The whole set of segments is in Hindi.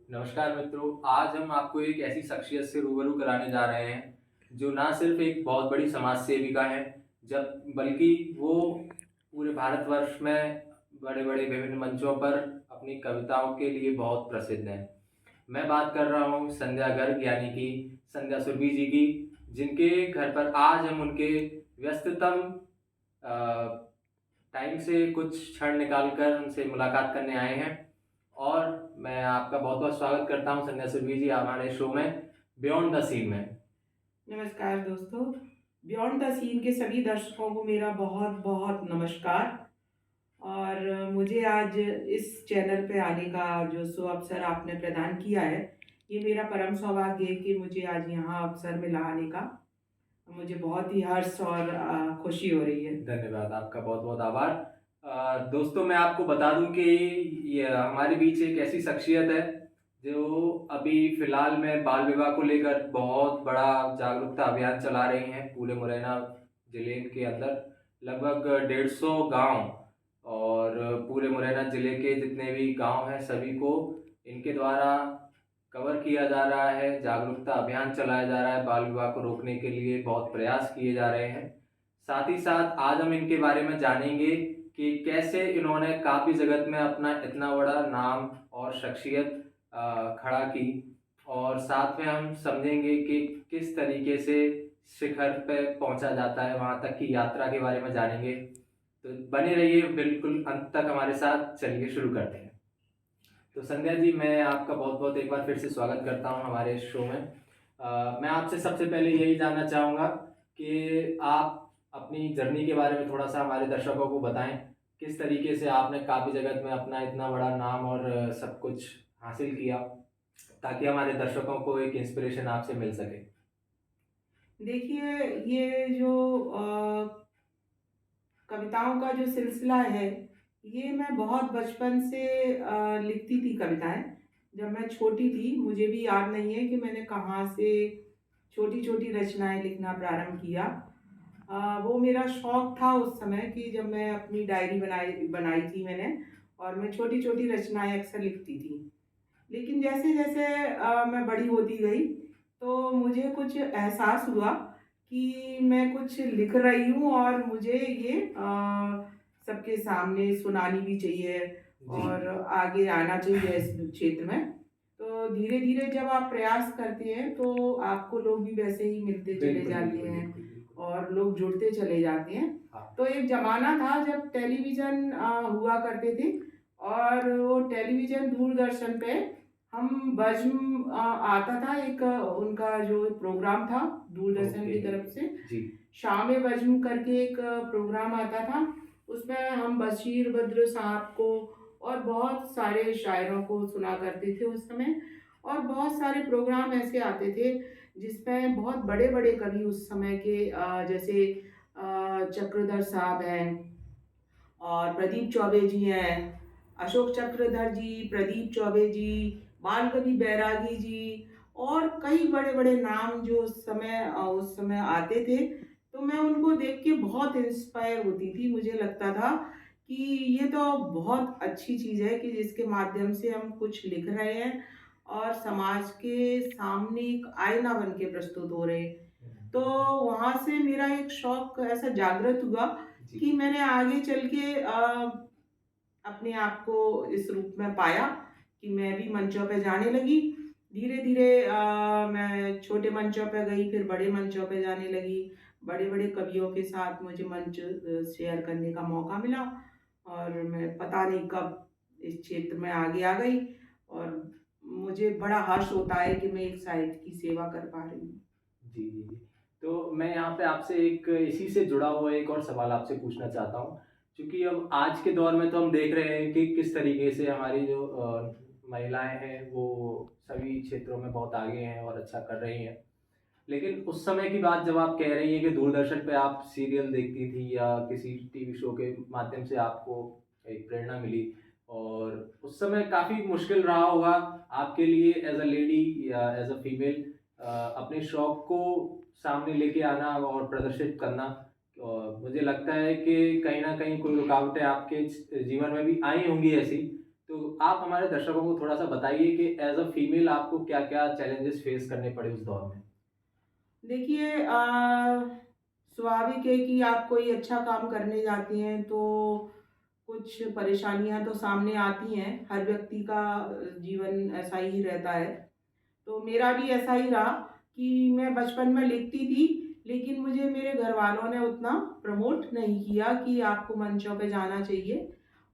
नमस्कार मित्रों, आज हम आपको एक ऐसी शख्सियत से रूबरू कराने जा रहे हैं, जो ना सिर्फ एक बहुत बड़ी समाज सेविका है, जब बल्कि वो पूरे भारतवर्ष में बड़े-बड़े विभिन्न मंचों पर अपनी कविताओं के लिए बहुत प्रसिद्ध हैं। मैं बात कर रहा हूँ संध्या गर्ग यानी कि संध्या सुरभि जी की, जिनके घर पर आज हम उनके व्यस्ततम अ, टाइम से कुछ क्षण निकाल कर उनसे मुलाकात करने आए हैं। और मैं आपका बहुत-बहुत स्वागत करता हूँ संध्या सुरभि जी हमारे शो में बियॉन्ड द सीन में। नमस्कार दोस्तों। बियॉन्ड द सीन के सभी दर्शकों को मेरा बहुत-बहुत नमस्कार। और मुझे आज इस चैनल पे आने का जो अवसर आपने प्रदान किया है, ये मेरा परम सौभाग्य है कि मुझे आज यहाँ अवसर मिला आने का। मुझे बहुत ही हर्ष और खुशी हो रही है। धन्यवाद, आपका बहुत-बहुत आभार। दोस्तों मैं आपको बता दूँ कि ये हमारे बीच एक ऐसी शख्सियत है, जो अभी फ़िलहाल में बाल विवाह को लेकर बहुत बड़ा जागरूकता अभियान चला रही हैं पूरे मुरैना ज़िले के अंदर। लगभग 150 गाँव और पूरे मुरैना ज़िले के जितने भी गाँव हैं सभी को इनके द्वारा कवर किया जा रहा है, जागरूकता अभियान चलाया जा रहा है, बाल विवाह को रोकने के लिए बहुत प्रयास किए जा रहे हैं। साथ ही साथ आज हम इनके बारे में जानेंगे कि कैसे इन्होंने काव्य जगत में अपना इतना बड़ा नाम और शख्सियत खड़ा की, और साथ में हम समझेंगे कि किस तरीके से शिखर पे पहुंचा जाता है, वहां तक की यात्रा के बारे में जानेंगे। तो बने रहिए बिल्कुल अंत तक हमारे साथ। चलिए शुरू करते हैं। तो संध्या जी, मैं आपका बहुत-बहुत एक बार फिर से स्वागत करता हूँ हमारे इस शो में। मैं आपसे सबसे पहले यही जानना चाहूँगा कि आप अपनी जर्नी के बारे में थोड़ा-सा हमारे दर्शकों को बताएँ। किस तरीके से आपने काव्य जगत में अपना इतना बड़ा नाम और सब कुछ हासिल किया, ताकि हमारे दर्शकों को एक इंस्पिरेशन आपसे मिल सके? देखिए, ये जो कविताओं का जो सिलसिला है, ये मैं बहुत बचपन से लिखती थी कविताएँ। जब मैं छोटी थी, मुझे भी याद नहीं है कि मैंने कहाँ से छोटी-छोटी रचनाएँ लिखना प्रारंभ किया। वो मेरा शौक था उस समय कि जब मैं अपनी डायरी बनाई बनाई थी मैंने, और मैं छोटी-छोटी रचनाएँ अक्सर लिखती थी। लेकिन जैसे-जैसे मैं बड़ी होती गई, तो मुझे कुछ एहसास हुआ कि मैं कुछ लिख रही हूँ और मुझे ये सबके सामने सुनानी भी चाहिए जी। और आगे आना चाहिए इस क्षेत्र में। तो धीरे-धीरे जब आप प्रयास करते हैं, तो आपको लोग भी वैसे ही मिलते चले बिल्कुल, जाते बिल्कुल, हैं बिल्कुल, बिल्कुल। और लोग जुड़ते चले जाते हैं। हाँ। तो एक ज़माना था जब टेलीविज़न हुआ करते थे, और वो टेलीविज़न दूरदर्शन पे हम बज़्म आता था, एक उनका जो प्रोग्राम था दूरदर्शन ओके। की तरफ से, जी। शाम-ए-बज़्म करके एक प्रोग्राम आता था। उसमें हम बशीर बद्र साहब को और बहुत सारे शायरों को सुना करते थे उस समय। और बहुत सारे प्रोग्राम ऐसे आते थे जिसमें बहुत बड़े-बड़े कवि उस समय के जैसे चक्रधर साहब हैं और प्रदीप चौबे जी हैं, अशोक चक्रधर जी, प्रदीप चौबे जी, बालकवि बैरागी जी और कई बड़े-बड़े नाम जो उस समय आते थे, तो मैं उनको देख के बहुत इंस्पायर होती थी। मुझे लगता था कि ये तो बहुत अच्छी चीज़ है कि जिसके माध्यम से हम कुछ लिख रहे हैं और समाज के सामने एक आईना बन के प्रस्तुत हो रहे हैं। तो वहाँ से मेरा एक शौक ऐसा जागृत हुआ जी। कि मैंने आगे चल के अपने आप को इस रूप में पाया कि मैं भी मंचों पे जाने लगी। धीरे-धीरे मैं छोटे मंचों पे गई, फिर बड़े मंचों पे जाने लगी। बड़े-बड़े कवियों के साथ मुझे मंच शेयर करने का मौका मिला और मैं पता नहीं कब इस क्षेत्र में आगे आ गई, और मुझे बड़ा हर्ष होता है कि मैं एक साहित्य की सेवा कर पा रही हूँ। जी, जी, जी। तो मैं यहाँ पे आपसे एक इसी से जुड़ा हुआ एक और सवाल आपसे पूछना चाहता हूँ। चूँकि अब आज के दौर में तो हम देख रहे हैं कि किस तरीके से हमारी जो महिलाएँ हैं वो सभी क्षेत्रों में बहुत आगे हैं और अच्छा कर रही हैं। लेकिन उस समय की बात जब आप कह रही हैं कि दूरदर्शन पे आप सीरियल देखती थी या किसी टीवी शो के माध्यम से आपको एक प्रेरणा मिली, और उस समय काफ़ी मुश्किल रहा होगा आपके लिए एज़ अ लेडी या एज़ अ फीमेल अपने शौक को सामने लेके आना और प्रदर्शित करना। मुझे लगता है कि कहीं न कहीं कोई रुकावटें आपके जीवन में भी आई होंगी ऐसी। तो तो आप हमारे दर्शकों को थोड़ा-सा बताइए कि एज़ अ फीमेल आपको क्या-क्या चैलेंजेस फेस करने पड़े उस दौर में? देखिए स्वाभाविक है कि आप कोई अच्छा काम करने जाती हैं तो कुछ परेशानियां तो सामने आती हैं। हर व्यक्ति का जीवन ऐसा ही रहता है। तो मेरा भी ऐसा ही रहा कि मैं बचपन में लिखती थी, लेकिन मुझे मेरे घरवालों ने उतना प्रमोट नहीं किया कि आपको मंचों पे जाना चाहिए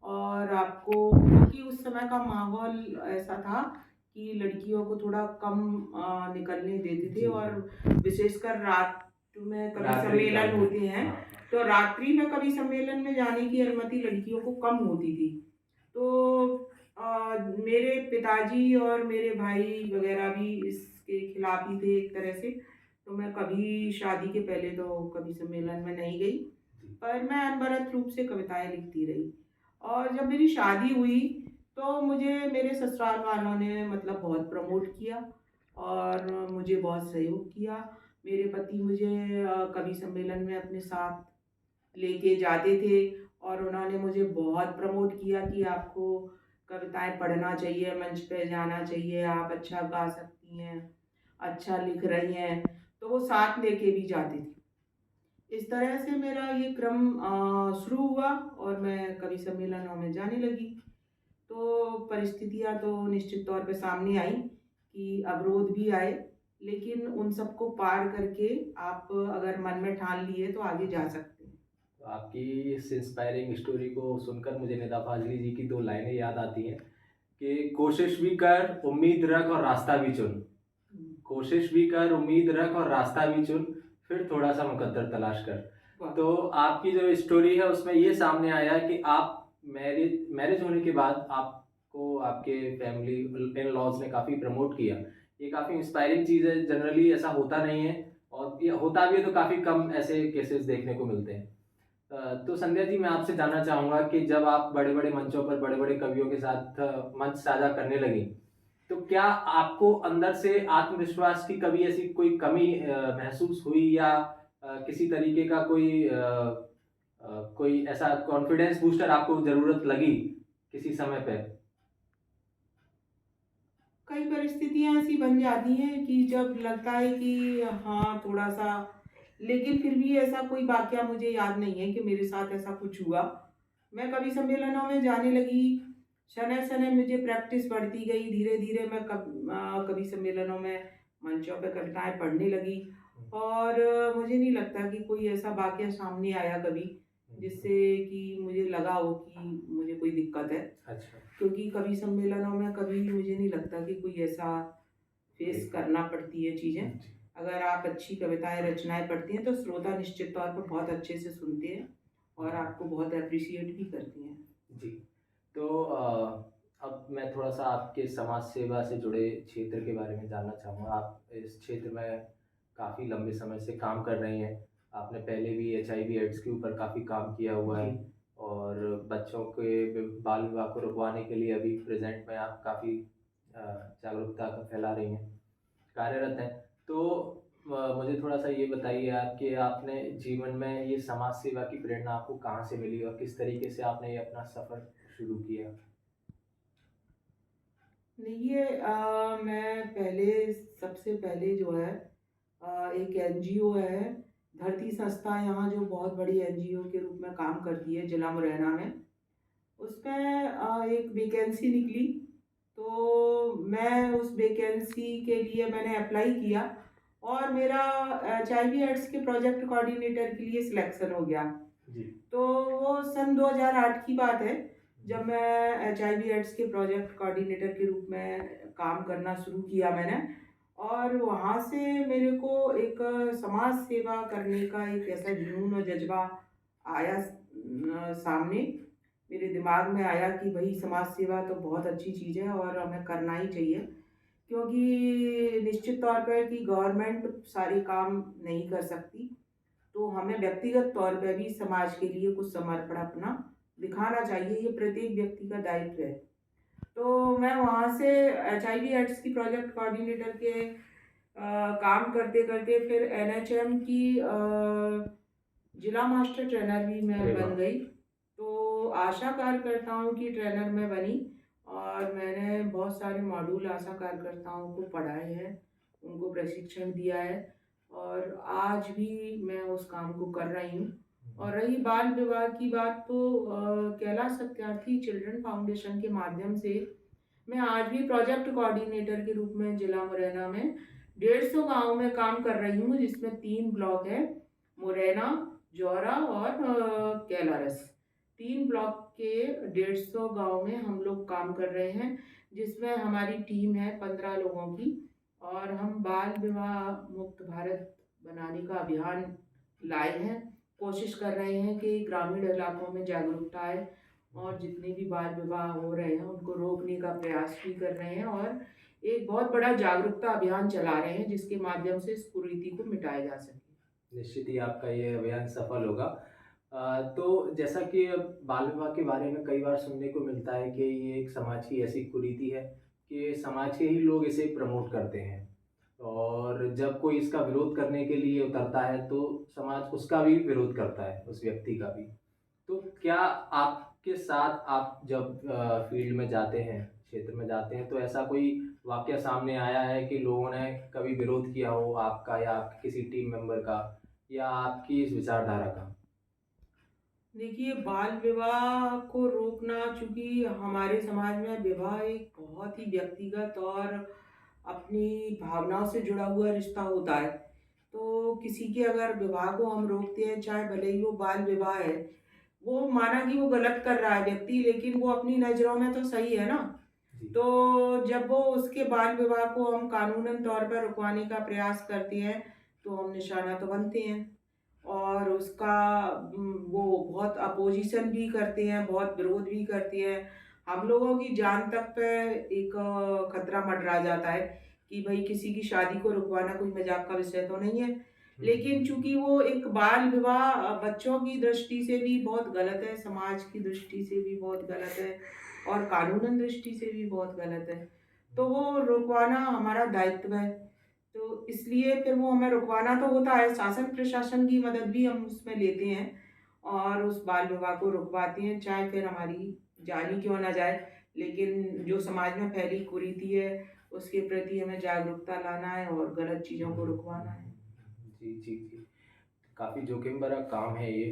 और आपको, क्योंकि उस समय का माहौल ऐसा था कि लड़कियों को थोड़ा कम निकलने देते थे। जी, और जी। विशेषकर रात में कवि रात्रि काल सम्मेलन में। होते हैं, हाँ, हाँ। तो रात्रि में कवि सम्मेलन में जाने की अनुमति लड़कियों को कम होती थी। तो मेरे पिताजी और मेरे भाई वगैरह भी इसके खिलाफ ही थे एक तरह से। तो मैं कभी शादी के पहले तो कवि सम्मेलन में नहीं गई, जी। पर मैं अनवरत रूप से कविताएं लिखती रही। और जब मेरी शादी हुई तो मुझे मेरे ससुराल वालों ने मतलब बहुत प्रमोट किया और मुझे बहुत सहयोग किया। मेरे पति मुझे कवि सम्मेलन में अपने साथ लेके जाते थे और उन्होंने मुझे बहुत प्रमोट किया कि आपको कविताएँ पढ़ना चाहिए, मंच पे जाना चाहिए, आप अच्छा गा सकती हैं, अच्छा लिख रही हैं। तो वो साथ लेके भी जाते थे। इस तरह से मेरा ये क्रम शुरू हुआ और मैं कवि सम्मेलनों में जाने लगी। तो परिस्थितियाँ तो निश्चित तौर पे सामने आई कि अवरोध भी आए, लेकिन उन सबको पार करके आप अगर मन में ठान लिए तो आगे जा सकते हैं। तो आपकी इस इंस्पायरिंग स्टोरी को सुनकर मुझे निदा फ़ाज़ली जी की 2 लाइनें याद आती हैं कि कोशिश भी कर, उम्मीद रख और रास्ता भी चुन। हुँ, कोशिश भी कर, उम्मीद रख और रास्ता भी चुन, फिर थोड़ा-सा मुकद्दर तलाश कर। वाह! तो आपकी जो स्टोरी है उसमें ये सामने आया कि आप मैरिज मैरिज होने के बाद आपको आपके फैमिली इन-लॉज़ ने काफ़ी प्रमोट किया। ये काफ़ी इंस्पायरिंग चीज़ है, जनरली ऐसा होता नहीं है और ये होता भी है तो काफ़ी कम ऐसे केसेज़ देखने को मिलते हैं। तो संध्या जी मैं आपसे जानना चाहूँगा कि जब आप बड़े-बड़े मंचों पर बड़े-बड़े कवियों के साथ मंच साझा करने लगीं, तो क्या आपको अंदर से आत्मविश्वास की कभी ऐसी कोई कमी महसूस हुई या किसी तरीके का कोई ऐसा कॉन्फिडेंस बूस्टर आपको ज़रूरत लगी किसी समय पे? कई परिस्थितियाँ ऐसी बन जाती हैं कि जब लगता है कि हाँ, थोड़ा-सा, लेकिन फिर भी ऐसा कोई वाक़या मुझे याद नहीं है कि मेरे साथ ऐसा कुछ हुआ। मैं कवि सम्मेलनों में जाने लगी, शनैः-शनैः मुझे प्रैक्टिस बढ़ती गई, धीरे-धीरे मैं कवि सम्मेलनों में मंचों पे कविताएँ पढ़ने लगी हुँ, और मुझे नहीं लगता कि कोई ऐसा वाक़या सामने आया कभी, हुँ, जिससे हुँ। कि मुझे लगा हो कि मुझे कोई दिक्कत है। अच्छा, क्योंकि कवि सम्मेलनों में कभी मुझे नहीं लगता कि कोई ऐसा फेस जी, करना पड़ती है चीज़ें। जी, अगर आप अच्छी कविताएँ, रचनाएँ पढ़ती हैं तो श्रोता निश्चित तौर पर बहुत अच्छे से सुनते हैं और हुँ, आपको बहुत एप्रिशिएट भी करते हैं। जी। तो अब मैं थोड़ा-सा आपके समाज सेवा से जुड़े क्षेत्र के बारे में जानना चाहूँगा। आप इस क्षेत्र में काफ़ी लंबे समय से काम कर रही हैं। आपने पहले भी एचआईवी एड्स के ऊपर काफ़ी काम किया हुआ जी। है और बच्चों के बाल विवाह को रुकवाने के लिए अभी प्रेज़ेंट में आप काफ़ी जागरूकता फैला रही हैं, कार्यरत हैं। तो मुझे थोड़ा-सा ये बताइए आप कि आपने जीवन में ये समाज सेवा की प्रेरणा आपको कहाँ से मिली और किस तरीके से आपने ये अपना सफ़र शुरू किया? देखिए मैं पहले, सबसे पहले जो है एक एनजीओ है, धरती संस्था, यहाँ जो बहुत बड़ी एनजीओ के रूप में काम करती है जिला मुरैना में। उसमें एक वैकेंसी निकली, तो मैं उस वैकेंसी के लिए मैंने अप्लाई किया और मेरा एचआईवी एड्स के प्रोजेक्ट कोऑर्डिनेटर के लिए सिलेक्शन हो गया। जी। तो वो सन 2008 की बात है, जी। जब मैं एचआईवी एड्स के प्रोजेक्ट कोऑर्डिनेटर के रूप में काम करना शुरू किया मैंने। और वहाँ से मेरे को एक समाज सेवा करने का एक ऐसा जुनून और जज़्बा आया सामने। मेरे दिमाग में आया कि भई समाज सेवा तो बहुत अच्छी चीज़ है और हमें करना ही चाहिए। क्योंकि निश्चित तौर पे कि गवर्नमेंट सारे काम नहीं कर सकती, तो हमें व्यक्तिगत तौर पे भी समाज के लिए कुछ समर्पण अपना दिखाना चाहिए, ये प्रत्येक व्यक्ति का दायित्व है। तो मैं वहाँ से एचआईवी एड्स की प्रोजेक्ट कोऑर्डिनेटर के काम करते-करते फिर एनएचएम की जिला मास्टर ट्रेनर भी मैं अरे बन वाह! गई। तो आशा कार्यकर्ताओं की ट्रेनर मैं बनी और मैंने बहुत सारे मॉड्यूल आशा कार्यकर्ताओं को पढ़ाए हैं, उनको प्रशिक्षण दिया है और आज भी मैं उस काम को कर रही हूँ। और रही बाल विवाह की बात तो कैलाश सत्यार्थी चिल्ड्रन फाउंडेशन के माध्यम से मैं आज भी प्रोजेक्ट कोऑर्डिनेटर के रूप में जिला मुरैना में 150 गाँव में काम कर रही हूँ, जिसमें 3 ब्लॉक है, मुरैना, जौरा और कैलारस। 3 ब्लॉक के 150 गाँव में हम लोग काम कर रहे हैं, जिसमें हमारी टीम है 15 लोगों की और हम बाल विवाह मुक्त भारत बनाने का अभियान लाए हैं। कोशिश कर रहे हैं कि ग्रामीण इलाकों में जागरूकता आए और जितने भी बाल विवाह हो रहे हैं उनको रोकने का प्रयास भी कर रहे हैं और एक बहुत बड़ा जागरूकता अभियान चला रहे हैं जिसके माध्यम से इस कुरीति को मिटाया जा सके। निश्चित ही आपका ये अभियान सफल होगा। तो जैसा कि अब बाल विवाह के बारे में कई बार सुनने को मिलता है कि ये एक समाज की ऐसी कुरीति है कि समाज के ही लोग इसे प्रमोट करते हैं और जब कोई इसका विरोध करने के लिए उतरता है तो समाज उसका भी विरोध करता है, उस व्यक्ति का भी। तो क्या आपके साथ आप जब फील्ड में जाते हैं, क्षेत्र में जाते हैं, तो ऐसा कोई वाक़या सामने आया है कि लोगों ने कभी विरोध किया हो आपका या आपके किसी टीम मेंबर का या आपकी इस विचारधारा का? देखिए, बाल विवाह को रोकना, चूँकि हमारे समाज में विवाह एक बहुत ही व्यक्तिगत और अपनी भावनाओं से जुड़ा हुआ रिश्ता होता है। तो किसी के अगर विवाह को हम रोकते हैं, चाहे भले ही वो बाल विवाह है, वो माना कि वो गलत कर रहा है व्यक्ति, लेकिन वो अपनी नज़रों में तो सही है ना। जी। तो जब वो उसके बाल विवाह को हम कानूनन तौर पर रुकवाने का प्रयास करते हैं, तो हम निशाना तो बनते हैं और उसका वो बहुत अपोज़िशन भी करते हैं, बहुत विरोध भी करते हैं। हम लोगों की जान तक पे एक खतरा मंडरा जाता है कि भई किसी की शादी को रुकवाना कोई मज़ाक का विषय तो नहीं है। हुँ, लेकिन हुँ। चूँकि वो एक बाल विवाह बच्चों की दृष्टि से भी बहुत गलत है, समाज की दृष्टि से भी बहुत गलत है और कानूनन दृष्टि से भी बहुत गलत है। तो वो रुकवाना हमारा दायित्व है। तो इसलिए फिर वो हमें रुकवाना तो होता है, शासन प्रशासन की मदद भी हम उसमें लेते हैं और उस बाल विवाह को रुकवाते हैं, चाहे फिर हमारी जान ही क्यों ना जाए। लेकिन जो समाज में फैली कुरीति है, उसके प्रति हमें जागरूकता लाना है और गलत चीज़ों को रुकवाना है। जी, जी, जी। काफ़ी जोखिम भरा काम है ये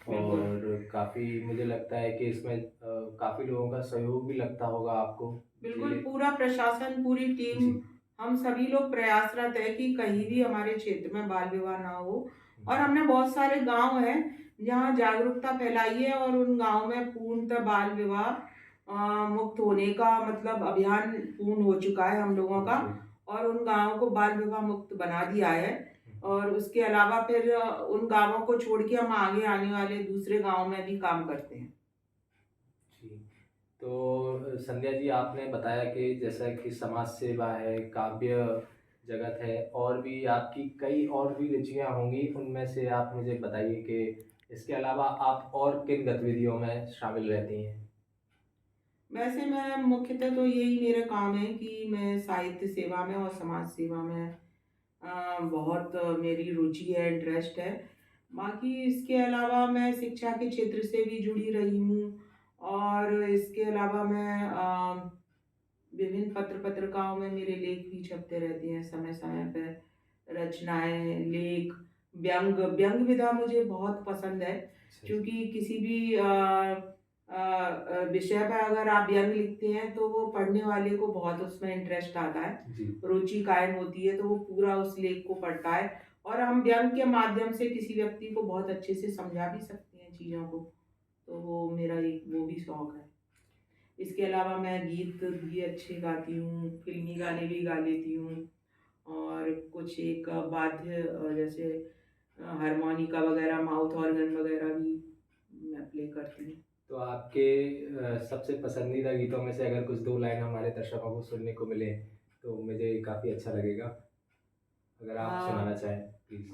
बिल्कुल। और काफ़ी मुझे लगता है कि इसमें काफ़ी लोगों का सहयोग भी लगता होगा आपको। बिल्कुल, जी, पूरा प्रशासन, पूरी टीम, जी। हम सभी लोग प्रयासरत हैं कि कहीं भी हमारे क्षेत्र में बाल विवाह ना हो और हुँ, हमने बहुत सारे गाँव हैं, जहाँ जागरूकता फैलाई है और उन गाँव में पूर्णतः बाल विवाह मुक्त होने का मतलब अभियान पूर्ण हो चुका है हम लोगों का ओके। और उन गाँवों को बाल विवाह मुक्त बना दिया है। और उसके अलावा फिर उन गाँवों को छोड़ के हम आगे आने वाले दूसरे गाँव में भी काम करते हैं। जी। तो संध्या जी आपने बताया कि जैसा कि समाज सेवा है, काव्य जगत है और भी आपकी कई और भी रुचियाँ होंगी, उनमें से आप मुझे बताइए कि इसके अलावा आप और किन गतिविधियों में शामिल रहती हैं? वैसे मैं मुख्यतः तो यही मेरा काम है कि मैं साहित्य सेवा में और समाज सेवा में बहुत मेरी रुचि है, इंटरेस्ट है। बाकी इसके अलावा मैं शिक्षा के क्षेत्र से भी जुड़ी रही हूँ और इसके अलावा मैं विभिन्न पत्रिकाओं में मेरे लेख भी छपते रहते हैं समय-समय पे। रचनाएँ, लेख, व्यंग व्यंग विधा मुझे बहुत पसंद है, अच्छा जी। क्योंकि किसी भी विषय पे अगर आप व्यंग लिखते हैं तो वो पढ़ने वाले को बहुत उसमें इंटरेस्ट आता है, जी। रुचि कायम होती है तो वो पूरा उस लेख को पढ़ता है और हम व्यंग के माध्यम से किसी व्यक्ति को बहुत अच्छे से समझा भी सकते हैं चीज़ों को। तो वो मेरा एक वो भी शौक है। इसके अलावा मैं गीत भी अच्छे गाती हूँ, फ़िल्मी गाने भी गा लेती हूँ और कुछ एक वाद्य जैसे हारमोनिका वगैरह, माउथ ऑर्गन वगैरह भी मैं प्ले करती हूँ। तो आपके सबसे पसंदीदा गीतों में से अगर कुछ 2 लाइन हमारे दर्शकों को सुनने को मिले, तो मुझे काफ़ी अच्छा लगेगा। अगर आप सुनाना हाँ, चाहें, प्लीज़।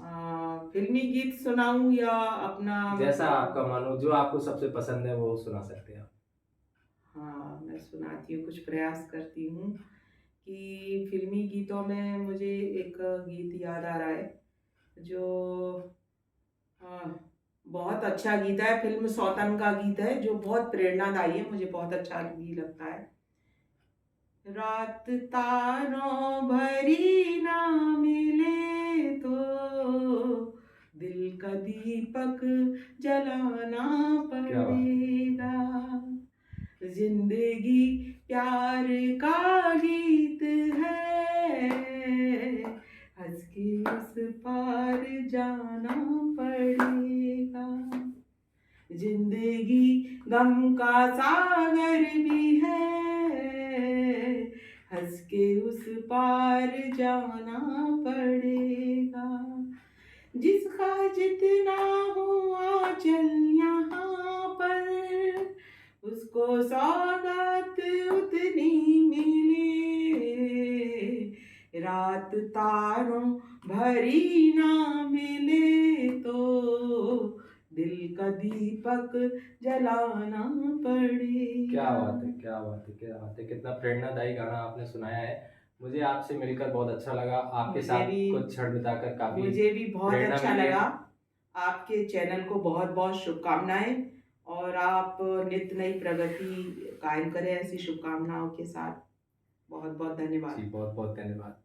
फ़िल्मी गीत सुनाऊँ या अपना जैसा मतलब आपका मन हो, जो आपको सबसे पसंद है, वो सुना सकते हैं आप। हाँ, मैं सुनाती हूँ, कुछ प्रयास करती हूँ कि फ़िल्मी गीतों में मुझे एक गीत याद आ रहा है, जो बहुत अच्छा गीत है, फ़िल्म सौतन का गीत है, जो बहुत प्रेरणादायी है, मुझे बहुत अच्छा भी लगता है। रात तारों भरी ना मिले तो दिल का दीपक जलाना क्या बात है! पड़ेगा। जिंदगी प्यार का गीत है, हंस के उस पार जाना पड़ेगा। जिंदगी गम का सागर भी है, हंस के उस पार जाना पड़ेगा। जिसका जितना हुआ चल यहाँ पर, उसको सौगात उतनी मिले। रात तारों भरी ना मिले तो दिल का दीपक जलाना क्या पड़ेगा। बात है! क्या बात है! क्या बात है! कितना प्रेरणादायी गाना आपने सुनाया है। मुझे आपसे मिलकर बहुत अच्छा लगा। आपके मुझे साथ भी कुछ क्षण बिताकर काफ़ी मुझे भी बहुत प्रेरणा अच्छा मिली है। लगा। आपके चैनल को बहुत बहुत शुभकामनाएं, और आप नित्य नई प्रगति कायम करें, ऐसी शुभकामनाओं के साथ। बहुत बहुत धन्यवाद। जी, बहुत-बहुत धन्यवाद।